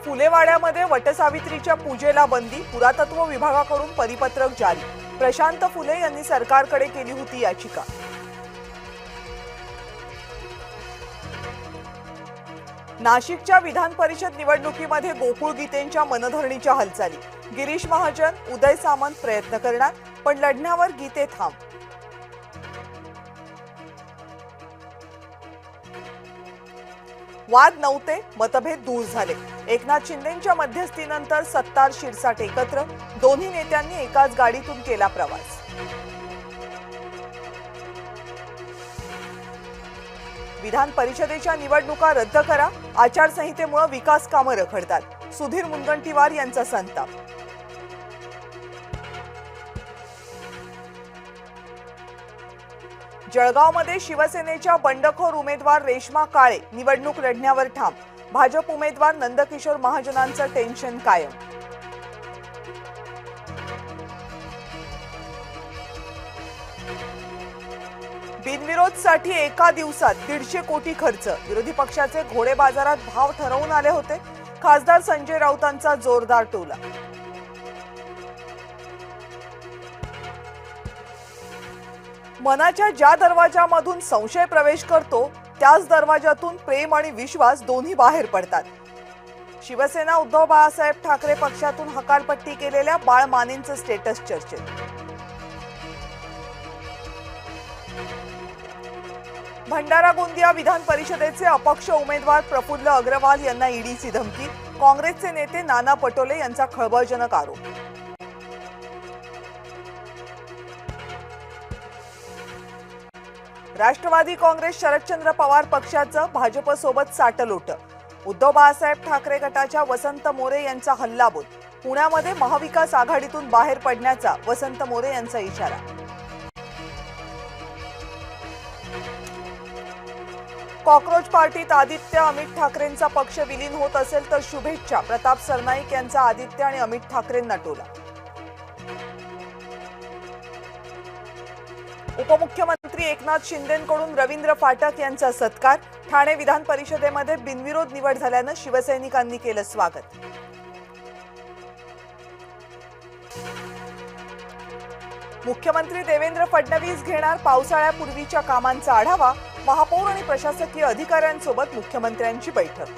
फुलेवाड्यामध्ये वटसावित्रीच्या पूजेला बंदी, पुरातत्व विभागाकडून परिपत्रक जारी। प्रशांत फुले यांनी सरकारकडे केली होती याचिका। नाशिकच्या विधान परिषद निवडणुकीमध्ये गोकुळ गीतेंच्या मनधरणीच्या हालचाली। गिरीश महाजन, उदय सामंत प्रयत्न करणार, पण लढण्यावर गीते ठाम। वाद नव्हते, मतभेद दूर झाले। एकनाथ शिंदेंच्या मध्यस्थीनंतर सत्तार शिरसाट एकत्र, दोन्ही नेत्यांनी एकाच गाडीतून केला प्रवास। विधान परिषदेच्या निवडणुका रद्द करा, आचारसंहितेमुळे विकास कामं रखडतात। सुधीर मुनगंटीवार यांचा संताप। जळगावमध्ये शिवसेनेच्या बंडखोर उमेदवार रेश्मा काळे निवडणूक लढण्यावर ठाम। भाजप उमेदवार नंदकिशोर महाजनांचं टेन्शन कायम। बिनविरोधसाठी एका दिवसात 150 कोटी खर्च। विरोधी पक्षाचे घोडे बाजारात भाव ठरवून आले होते। खासदार संजय राऊतांचा जोरदार टोला। मनाच्या ज्या दरवाजामधून संशय प्रवेश करतो त्याच दरवाजातून प्रेम आणि विश्वास दोन्ही बाहेर पडतात। शिवसेना उद्धव बाळासाहेब ठाकरे पक्षातून हकालपट्टी केलेल्या बाळ मानेंचं स्टेटस चर्चेत। भंडारा गोंदिया विधान परिषदेचे अपक्ष उमेदवार प्रफुल्ल अग्रवाल यांना ईडीची धमकी। काँग्रेसचे नेते नाना पटोले यांचा खळबळजनक आरोप। राष्ट्रवादी काँग्रेस शरदचंद्र पवार पक्षाचं भाजपसोबत साटलोट। उद्धव बाळासाहेब ठाकरे गटाच्या वसंत मोरे यांचा हल्लाबोल। पुण्यामध्ये महाविकास आघाडीतून बाहेर पडण्याचा वसंत मोरे यांचा इशारा। कॉकरोच पार्टीत आदित्य अमित ठाकरेंचा पक्ष विलीन होत असेल तर शुभेच्छा। प्रताप सरनाईक यांचा आदित्य आणि अमित ठाकरेंना टोला। उपमुख्यमंत्री एकनाथ शिंदेंकडून रवींद्र फाटक यांचा सत्कार। ठाणे विधान परिषदेमध्ये बिनविरोध निवड झाल्यानं शिवसैनिकांनी केलं स्वागत। मुख्यमंत्री देवेंद्र फडणवीस घेणार पावसाळ्यापूर्वीच्या कामांचा आढावा। महापौर आणि प्रशासकीय अधिकाऱ्यांसोबत मुख्यमंत्र्यांची बैठक।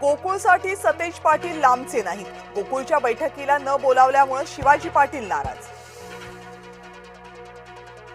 गोकुळसाठी सतेज पाटील लांबचे नाहीत। गोकुळच्या बैठकीला न बोलावल्यामुळे शिवाजी पाटील नाराज।